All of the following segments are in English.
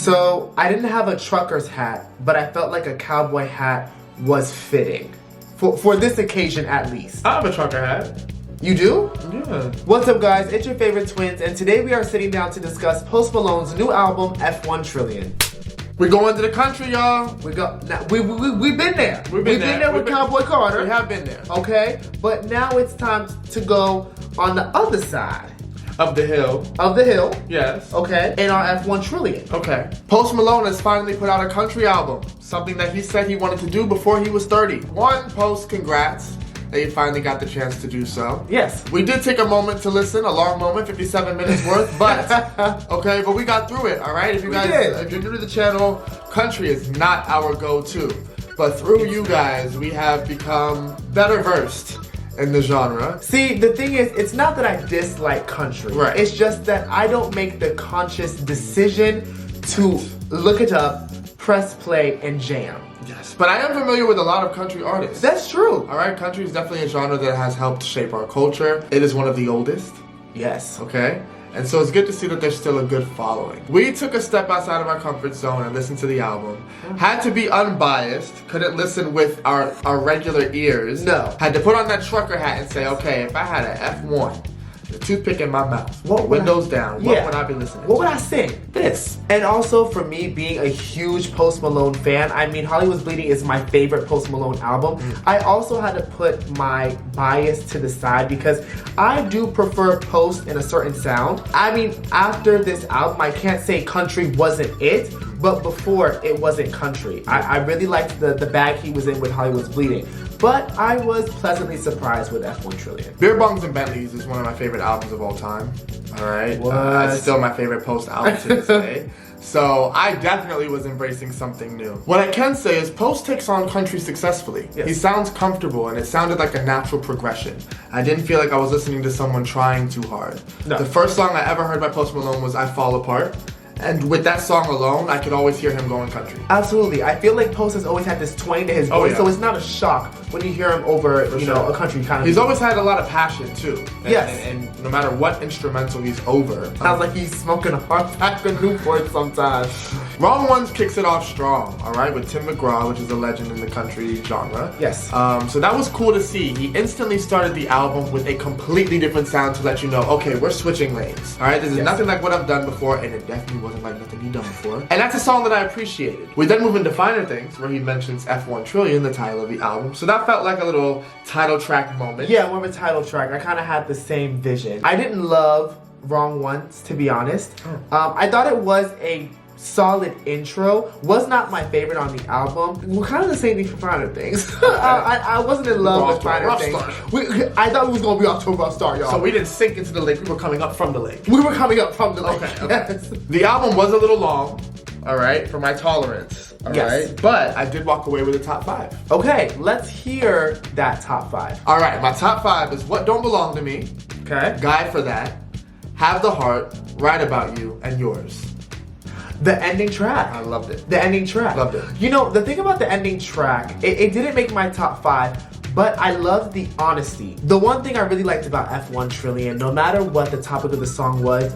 So I didn't have a trucker's hat, but I felt like a cowboy hat was fitting. For this occasion at least. I have a trucker hat. You do? Yeah. What's up guys, it's your favorite twins, and today we are sitting down to discuss Post Malone's new album, F-1 Trillion. We're going to the country, y'all. We've been there. We've been there with Cowboy Carter. We have been there. Okay, but now it's time to go on the other side. Of the hill. Of the hill. Yes. Okay, in our F-1 Trillion. Okay. Post Malone has finally put out a country album. Something that he said he wanted to do before he was 30. One, Post, congrats. That you finally got the chance to do so. Yes. We did take a moment to listen, a long moment, 57 minutes worth, but, okay, but we got through it, all right? If you guys, if you're new to the channel, country is not our go-to. But through you guys, we have become better versed in the genre. See, the thing is, it's not that I dislike country. Right. It's just that I don't make the conscious decision to look it up, press play, and jam. Yes, but I am familiar with a lot of country artists. That's true. All right, country is definitely a genre that has helped shape our culture. It is one of the oldest. Yes. Okay? And so it's good to see that there's still a good following. We took a step outside of our comfort zone and listened to the album. Had to be unbiased. Couldn't listen with our regular ears. No. Had to put on that trucker hat and say, okay, if I had an F1, the toothpick in my mouth, windows down, what would I be listening to? What would I sing? This. And also for me being a huge Post Malone fan, I mean Hollywood's Bleeding is my favorite Post Malone album. I also had to put my bias to the side because I do prefer Post in a certain sound. I mean, after this album, I can't say country wasn't it, but before it wasn't country. I really liked the bag he was in with Hollywood's Bleeding. But I was pleasantly surprised with F-1 Trillion. Beer Bongs and Bentleys is one of my favorite albums of all time. All right? What? It's still my favorite Post album to this day. So I definitely was embracing something new. What I can say is Post takes on country successfully. Yes. He sounds comfortable and it sounded like a natural progression. I didn't feel like I was listening to someone trying too hard. No. The first song I ever heard by Post Malone was I Fall Apart. And with that song alone, I could always hear him going country. Absolutely. I feel like Post has always had this twang to his voice, so it's not a shock when you hear him over, you know, a country kind of He's music. always had a lot of passion, too. And, Yes. And no matter what instrumental he's over. Sounds like he's smoking a hard pack of Newport sometimes. Wrong Ones kicks it off strong, all right, with Tim McGraw, which is a legend in the country genre. Yes. So that was cool to see. He instantly started the album with a completely different sound to let you know, okay, we're switching lanes. All right, this is nothing like what I've done before, and it definitely wasn't like nothing he'd done before. And that's a song that I appreciated. We then move into Finer Things, where he mentions F-1 Trillion, the title of the album. So that felt like a little title track moment. Yeah, more of a title track. I kind of had the same vision. I didn't love Wrong Ones, to be honest. I thought it was a solid intro. Was not my favorite on the album. We're kind of the same thing for Finer Things. I wasn't in love with Finer Things. I thought we was going to be off to a rough start, y'all. So we didn't sink into the lake, we were coming up from the lake. We were coming up from the lake. Okay. Yes. The album was a little long, all right, for my tolerance, all right? But I did walk away with a top 5. Okay, let's hear that top 5. All right, my top 5 is What Don't Belong to Me, Okay. Guide for That, Have the Heart, Write About You, and Yours. The ending track. I loved it. The ending track. Loved it. You know, the thing about the ending track, it didn't make my top 5, but I loved the honesty. The one thing I really liked about F-1 Trillion, no matter what the topic of the song was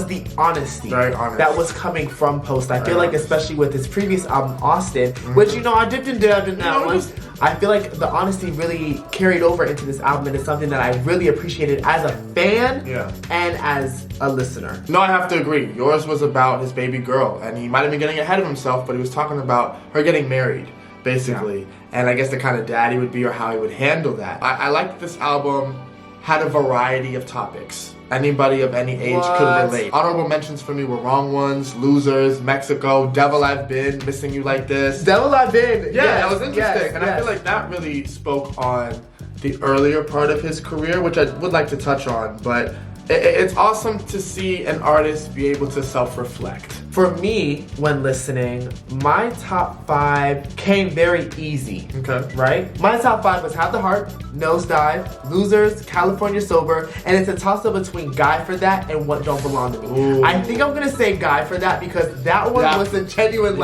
the honesty. Very honest. That was coming from Post. I feel like, especially with his previous album, Austin, which, you know, I dipped and dabbed in that one. I feel like the honesty really carried over into this album, and it's something that I really appreciated as a fan and as a listener. No, I have to agree. Yours was about his baby girl, and he might have been getting ahead of himself, but he was talking about her getting married, basically. And I guess the kind of dad he would be or how he would handle that. I liked this album had a variety of topics. Anybody of any age could relate. Honorable mentions for me were Wrong Ones, Losers, Mexico, Devil I've Been, Missing You Like This. Devil I've Been. Yeah, that was interesting. And I feel like that really spoke on the earlier part of his career, which I would like to touch on. But it's awesome to see an artist be able to self-reflect. For me, when listening, my top 5 came very easy. Okay. Right? My top 5 was Have the Heart, Nosedive, Losers, California Sober, and it's a toss-up between Guy for That and What Don't Belong to Me. Ooh. I think I'm gonna say Guy for That because that one was a genuine,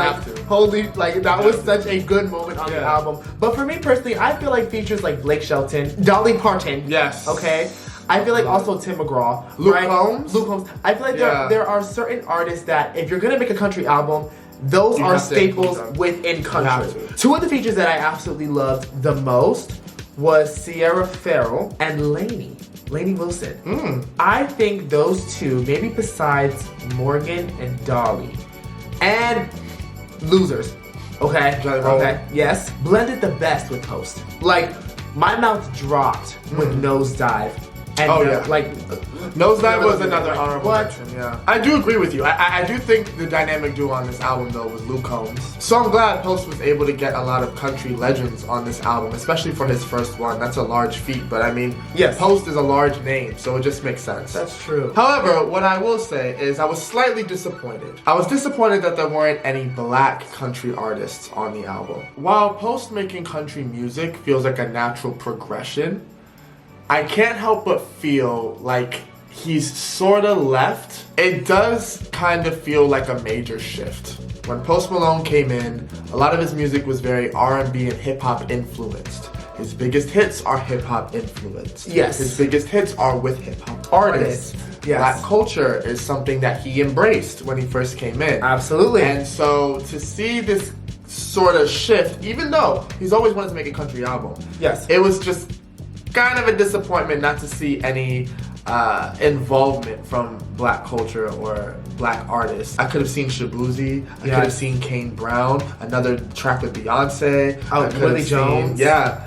holy, that was such a good moment on the album. But for me personally, I feel like features like Blake Shelton, Dolly Parton. Yes. Okay? I feel like also Tim McGraw. Luke right? Combs? Luke Combs. I feel like there are certain artists that if you're going to make a country album, those are staples within country. Two of the features that I absolutely loved the most was Sierra Farrell and Lainey Wilson. I think those two, maybe besides Morgan and Dolly, and Losers, okay? Okay, yes. Blended the best with Post. Like, my mouth dropped with Nosedive. And Nosedive was another honorable mention, yeah. I do agree with you. I do think the dynamic duo on this album, though, was Luke Combs. So I'm glad Post was able to get a lot of country legends on this album, especially for his first one. That's a large feat, but I mean, Post is a large name, so it just makes sense. That's true. However, what I will say is I was slightly disappointed. I was disappointed that there weren't any black country artists on the album. While Post making country music feels like a natural progression, I can't help but feel like he's sort of left. It does kind of feel like a major shift. When Post Malone came in, a lot of his music was very R&B and hip-hop influenced. His biggest hits are hip-hop influenced. Yes. His biggest hits are with hip-hop artists. Yes. Black culture is something that he embraced when he first came in. Absolutely. And so to see this sort of shift, even though he's always wanted to make a country album, it was just kind of a disappointment not to see any involvement from black culture or black artists. I could have seen Shabuzi. I could have seen Kane Brown. Another track with Beyonce. Willie Jones.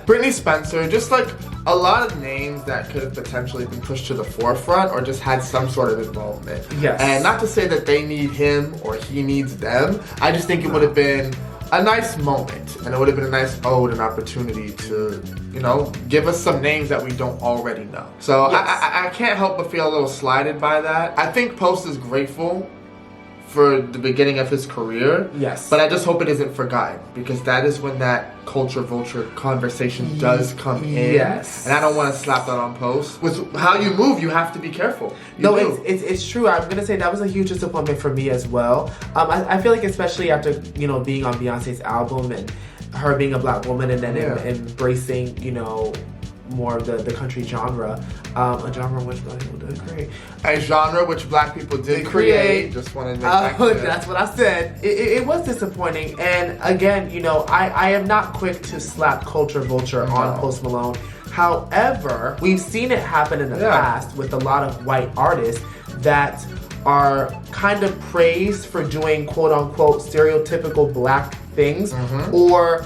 Brittany Spencer. Just like a lot of names that could have potentially been pushed to the forefront or just had some sort of involvement. Yes. And not to say that they need him or he needs them. I just think it would have been a nice moment, and it would have been a nice ode and opportunity to, you know, give us some names that we don't already know. So I can't help but feel a little slighted by that. I think Post is grateful for the beginning of his career. Yes. But I just hope it isn't forgotten, because that is when that culture vulture conversation does come in. Yes. And I don't want to slap that on Post. With how you move, you have to be careful. It's true. I'm gonna say that was a huge disappointment for me as well. I feel like, especially after, you know, being on Beyonce's album and her being a black woman and then embracing, you know, more of the country genre, a genre which black people did create. A genre which black people did create. Just wanted to make that clear. That's what I said. It was disappointing, and again, you know, I am not quick to slap culture vulture on Post Malone. However, we've seen it happen in the past with a lot of white artists that are kind of praised for doing quote-unquote stereotypical black things or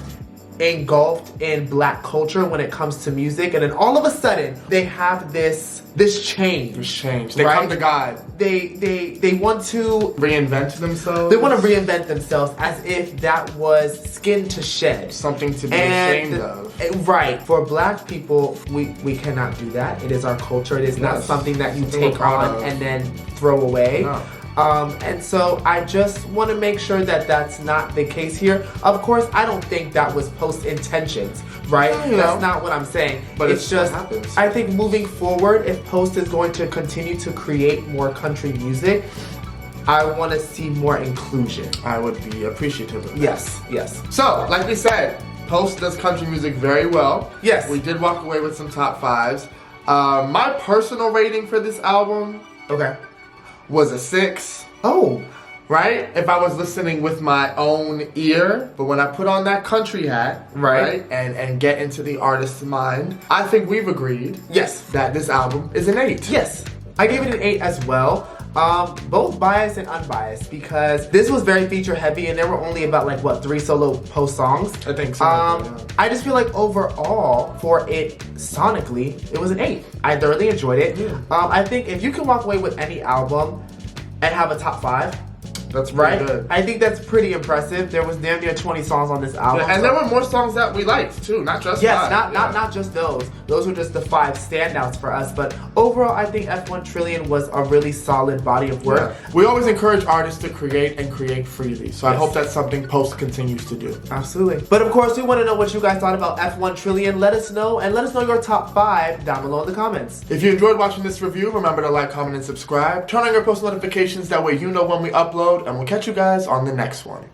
engulfed in black culture when it comes to music, and then all of a sudden they have this change. They come to God. They want to reinvent themselves. They want to reinvent themselves as if that was skin to shed, something to be ashamed of. Right. For black people, we cannot do that. It is our culture. It is not something that you take on and then throw away. No. And so I just want to make sure that that's not the case here. Of course, I don't think that was Post intentions, right? That's not what I'm saying. But it's just, what happens. I think moving forward, if Post is going to continue to create more country music, I want to see more inclusion. I would be appreciative of that. Yes. So, like we said, Post does country music very well. Yes. We did walk away with some top fives. My personal rating for this album was a 6. Oh. Right? If I was listening with my own ear, but when I put on that country hat, right, and get into the artist's mind, I think we've agreed that this album is an 8. Yes. I gave it an 8 as well. Both biased and unbiased, because this was very feature heavy and there were only about 3 solo Post songs. I think so. I just feel like overall for it sonically, it was an 8. I thoroughly enjoyed it. I think if you can walk away with any album and have a top 5, that's pretty good. I think that's pretty impressive. There was damn near 20 songs on this album. And there were more songs that we liked too, not just 5. Not just those. Those were just the 5 standouts for us. But overall, I think F-1 Trillion was a really solid body of work. We always encourage artists to create and create freely. So I hope that's something Post continues to do. Absolutely. But of course, we want to know what you guys thought about F-1 Trillion. Let us know, and let us know your top 5 down below in the comments. If you enjoyed watching this review, remember to like, comment, and subscribe. Turn on your post notifications, that way you know when we upload, and we'll catch you guys on the next one.